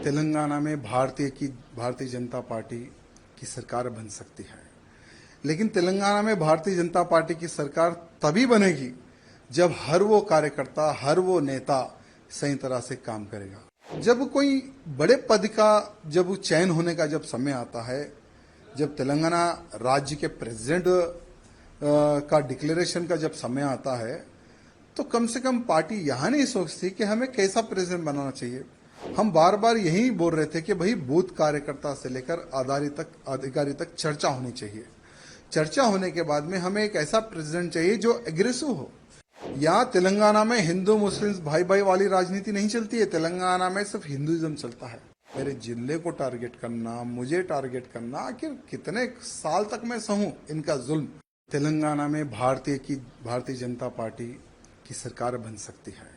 तेलंगाना में भारतीय जनता पार्टी की सरकार बन सकती है, लेकिन तेलंगाना में भारतीय जनता पार्टी की सरकार तभी बनेगी जब हर वो कार्यकर्ता, हर वो नेता सही तरह से काम करेगा। जब कोई बड़े पद का जब चयन होने का जब समय आता है, जब तेलंगाना राज्य के प्रेसिडेंट का डिक्लेरेशन का जब समय आता है, तो कम से कम पार्टी यहाँ नहीं सोचती कि हमें कैसा प्रेसिडेंट बनाना चाहिए। हम बार बार यही बोल रहे थे कि भाई बूथ कार्यकर्ता से लेकर अधिकारी तक चर्चा होनी चाहिए। चर्चा होने के बाद में हमें एक ऐसा प्रेसिडेंट चाहिए जो एग्रेसिव हो। यहाँ तेलंगाना में हिंदू मुस्लिम भाई भाई वाली राजनीति नहीं चलती है। तेलंगाना में सिर्फ हिंदुइज्म चलता है। मेरे जिले को टारगेट करना, मुझे टारगेट करना, आखिर कितने साल तक मैं सहूं इनका जुल्म। तेलंगाना में भारतीय जनता पार्टी की सरकार बन सकती है,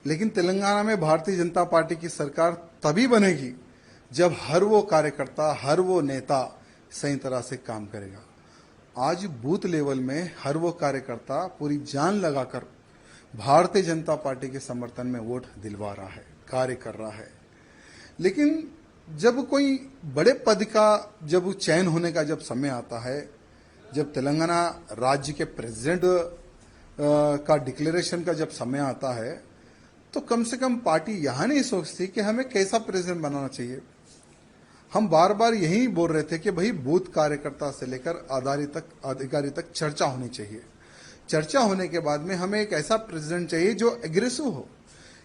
लेकिन तेलंगाना में भारतीय जनता पार्टी की सरकार तभी बनेगी जब हर वो कार्यकर्ता, हर वो नेता सही तरह से काम करेगा। आज बूथ लेवल में हर वो कार्यकर्ता पूरी जान लगाकर भारतीय जनता पार्टी के समर्थन में वोट दिलवा रहा है, कार्य कर रहा है। लेकिन जब कोई बड़े पद का जब चयन होने का जब समय आता है, जब तेलंगाना राज्य के प्रेसिडेंट का डिक्लेरेशन का जब समय आता है, तो कम से कम पार्टी यहाँ नहीं सोचती कि हमें कैसा प्रेसिडेंट बनाना चाहिए। हम बार बार यही बोल रहे थे कि भाई बूथ कार्यकर्ता से लेकर अधिकारी तक चर्चा होनी चाहिए। चर्चा होने के बाद में हमें एक ऐसा प्रेसिडेंट चाहिए जो एग्रेसिव हो।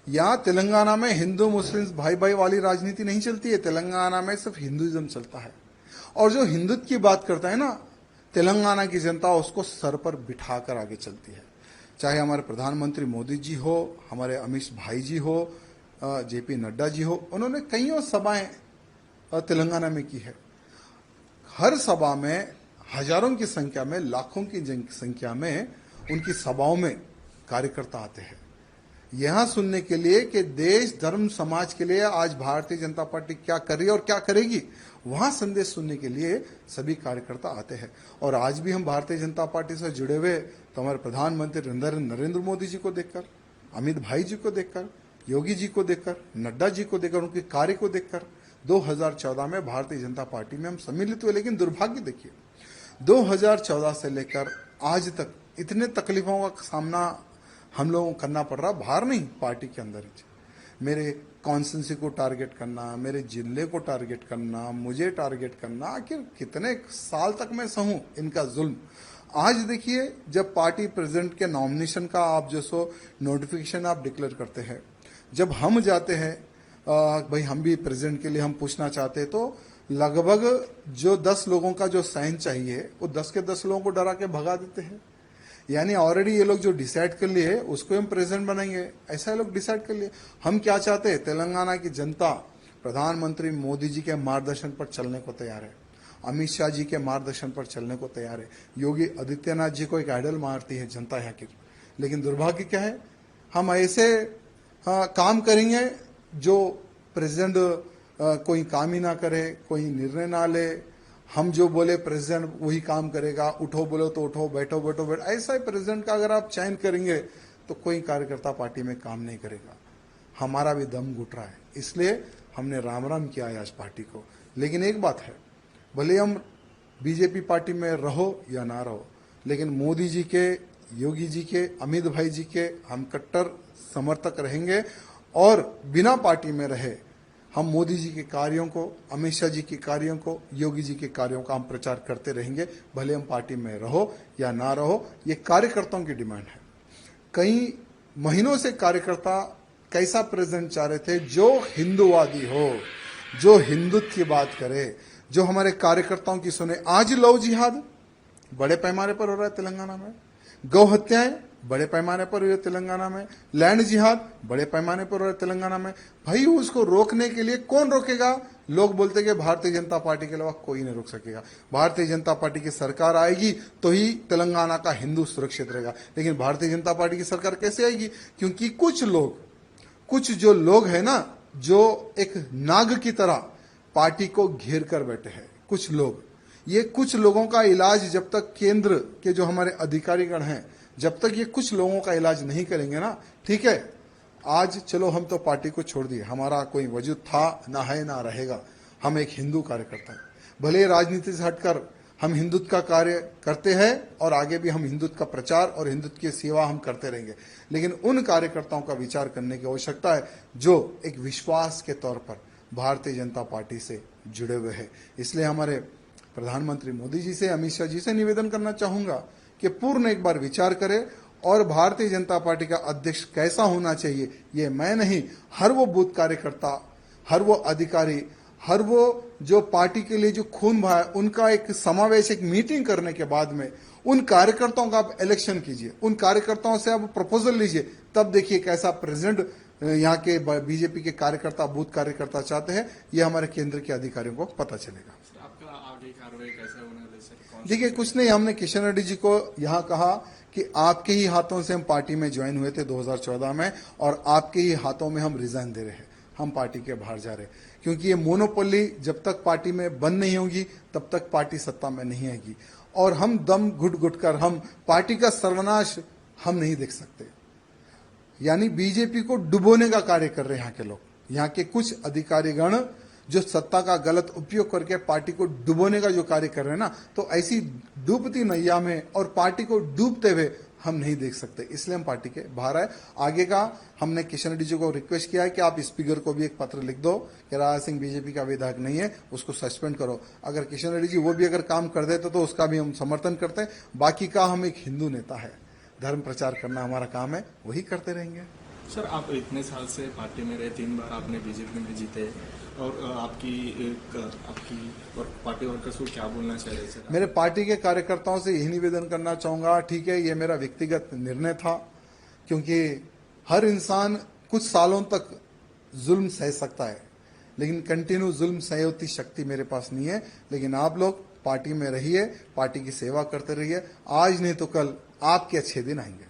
यहाँ तेलंगाना में हिंदू मुस्लिम भाई भाई वाली राजनीति नहीं चलती है। तेलंगाना में सिर्फ हिंदुइज्म चलता है। और जो हिंदुत्व की बात करता है ना, तेलंगाना की जनता उसको सर पर बिठाकर आगे चलती है। चाहे हमारे प्रधानमंत्री मोदी जी हो, हमारे अमित भाई जी हो, जेपी नड्डा जी हो, उन्होंने कईयों सभाएं तेलंगाना में की है। हर सभा में हजारों की संख्या में, लाखों की संख्या में उनकी सभाओं में कार्यकर्ता आते हैं यहां सुनने के लिए कि देश, धर्म, समाज के लिए आज भारतीय जनता पार्टी क्या कर रही है और क्या करेगी। वहां संदेश सुनने के लिए सभी कार्यकर्ता आते हैं। और आज भी हम भारतीय जनता पार्टी से जुड़े हुए तो हमारे प्रधानमंत्री नरेंद्र मोदी जी को देखकर, अमित भाई जी को देखकर, योगी जी को देखकर, नड्डा जी को देखकर, उनके कार्य को देखकर 2014 में भारतीय जनता पार्टी में हम सम्मिलित हुए। लेकिन दुर्भाग्य देखिए, 2014 से लेकर आज तक इतने तकलीफों का सामना हम लोगों को करना पड़ रहा, बाहर नहीं, पार्टी के अंदर ही। मेरे कॉन्स्टिट्यूंसी को टारगेट करना, मेरे जिले को टारगेट करना, मुझे टारगेट करना, आखिर कितने साल तक मैं सहूं इनका जुल्म। आज देखिए, जब पार्टी प्रेसिडेंट के नॉमिनेशन का आप जो सो नोटिफिकेशन आप डिक्लेयर करते हैं, जब हम जाते हैं भाई हम भी प्रेसिडेंट के लिए हम पूछना चाहते हैं, तो लगभग जो 10 लोगों का जो साइन चाहिए वो 10 के 10 लोगों को डरा के भगा देते हैं। यानी ऑलरेडी ये लोग जो डिसाइड कर लिए उसको हम प्रेसिडेंट बनाएंगे, ऐसा ये लोग डिसाइड कर लिए। हम क्या चाहते हैं? तेलंगाना की जनता प्रधानमंत्री मोदी जी के मार्गदर्शन पर चलने को तैयार है, अमित शाह जी के मार्गदर्शन पर चलने को तैयार है। योगी आदित्यनाथ जी को एक आइडल मानती है जनता यहाँ की। लेकिन दुर्भाग्य क्या है, हम ऐसे काम करेंगे जो प्रेसिडेंट कोई काम ही ना करे, कोई निर्णय ना ले। हम जो बोले प्रेसिडेंट वही काम करेगा, उठो बोलो तो उठो, बैठो बैठो बैठो, ऐसा ही प्रेसिडेंट का अगर आप चयन करेंगे तो कोई कार्यकर्ता पार्टी में काम नहीं करेगा। हमारा भी दम घुट रहा है, इसलिए हमने राम राम किया है आज पार्टी को। लेकिन एक बात है, भले हम बीजेपी पार्टी में रहो या ना रहो, लेकिन मोदी जी के, योगी जी के, अमित भाई जी के हम कट्टर समर्थक रहेंगे। और बिना पार्टी में रहे हम मोदी जी के कार्यों को, अमित शाह जी के कार्यों को, योगी जी के कार्यों का हम प्रचार करते रहेंगे, भले हम पार्टी में रहो या ना रहो। ये कार्यकर्ताओं की डिमांड है। कई महीनों से कार्यकर्ता कैसा प्रेसिडेंट चाह रहे थे जो हिंदूवादी हो, जो हिंदुत्व की बात करे, जो हमारे कार्यकर्ताओं की सुने। आज लव जिहाद बड़े पैमाने पर हो रहा है तेलंगाना में, गौ हत्याएं बड़े पैमाने पर हुई है तेलंगाना में, लैंड जिहाद बड़े पैमाने पर हो रहा है तेलंगाना में। भाई उसको रोकने के लिए कौन रोकेगा? लोग बोलते कि भारतीय जनता पार्टी के अलावा कोई नहीं रोक सकेगा। भारतीय जनता पार्टी की सरकार आएगी तो ही तेलंगाना का हिंदू सुरक्षित रहेगा। लेकिन भारतीय जनता पार्टी की सरकार कैसे आएगी? क्योंकि कुछ जो लोग है ना, जो एक नाग की तरह पार्टी को घेर कर बैठे हैं। कुछ लोग, ये कुछ लोगों का इलाज जब तक केंद्र के जो हमारे अधिकारीगण हैं, जब तक ये कुछ लोगों का इलाज नहीं करेंगे ना, ठीक है, आज चलो हम तो पार्टी को छोड़ दिए, हमारा कोई वजूद था ना है ना रहेगा, हम एक हिंदू कार्यकर्ता हैं। भले राजनीति से हटकर हम हिंदुत्व का कार्य करते हैं और आगे भी हम हिंदुत्व का प्रचार और हिंदुत्व की सेवा हम करते रहेंगे, लेकिन उन कार्यकर्ताओं का विचार करने की आवश्यकता है जो एक विश्वास के तौर पर भारतीय जनता पार्टी से जुड़े हुए हैं। इसलिए हमारे प्रधानमंत्री मोदी जी से, अमित शाह जी से निवेदन करना चाहूंगा कि पूर्ण एक बार विचार करें और भारतीय जनता पार्टी का अध्यक्ष कैसा होना चाहिए, ये मैं नहीं, हर वो बूथ कार्यकर्ता, हर वो अधिकारी, हर वो जो पार्टी के लिए जो खून बहा है, उनका एक समावेश, एक मीटिंग करने के बाद में उन कार्यकर्ताओं का आप इलेक्शन कीजिए, उन कार्यकर्ताओं से आप प्रपोजल लीजिए, तब देखिए कैसा प्रेसिडेंट यहाँ के बीजेपी के कार्यकर्ता, बूथ कार्यकर्ता चाहते हैं, ये हमारे केंद्र के अधिकारियों को पता चलेगा। आपका आगे कार्रवाई कैसे होने वाली सर? देखिए कुछ नहीं, हमने किशन रेड्डी जी को यहाँ कहा कि आपके ही हाथों से हम पार्टी में ज्वाइन हुए थे 2014 में और आपके ही हाथों में हम रिजाइन दे रहे हैं, हम पार्टी के बाहर जा रहे हैं, क्योंकि ये मोनोपोली जब तक पार्टी में बंद नहीं होगी तब तक पार्टी सत्ता में नहीं आएगी और हम दम घुट घुट कर हम पार्टी का सर्वनाश हम नहीं देख सकते। यानी बीजेपी को डुबोने का कार्य कर रहे हैं यहाँ के लोग, यहाँ के कुछ अधिकारीगण जो सत्ता का गलत उपयोग करके पार्टी को डुबोने का जो कार्य कर रहे हैं ना, तो ऐसी डूबती नैया में और पार्टी को डूबते हुए हम नहीं देख सकते, इसलिए हम पार्टी के बाहर आए। आगे का हमने किशन रेड्डी जी को रिक्वेस्ट किया है कि आप स्पीकर को भी एक पत्र लिख दो कि राजा सिंह बीजेपी का विधायक नहीं है, उसको सस्पेंड करो। अगर किशन रेड्डी जी वो भी अगर काम कर देते तो उसका भी हम समर्थन करते हैं। बाकी का हम एक हिंदू नेता है, धर्म प्रचार करना हमारा काम है, वही करते रहेंगे। सर आप इतने साल से पार्टी में रहे, 3 बार आपने बीजेपी में जीते और आपकी और पार्टी वर्कर्स को क्या बोलना चाह रहे सर? मेरे पार्टी के कार्यकर्ताओं से यही निवेदन करना चाहूंगा, ठीक है ये मेरा व्यक्तिगत निर्णय था, क्योंकि हर इंसान कुछ सालों तक जुल्म सह सकता है, लेकिन कंटिन्यू जुल्म सह उतनी शक्ति मेरे पास नहीं है। लेकिन आप लोग पार्टी में रहिए, पार्टी की सेवा करते रहिए, आज नहीं तो कल आपके अच्छे दिन आएंगे।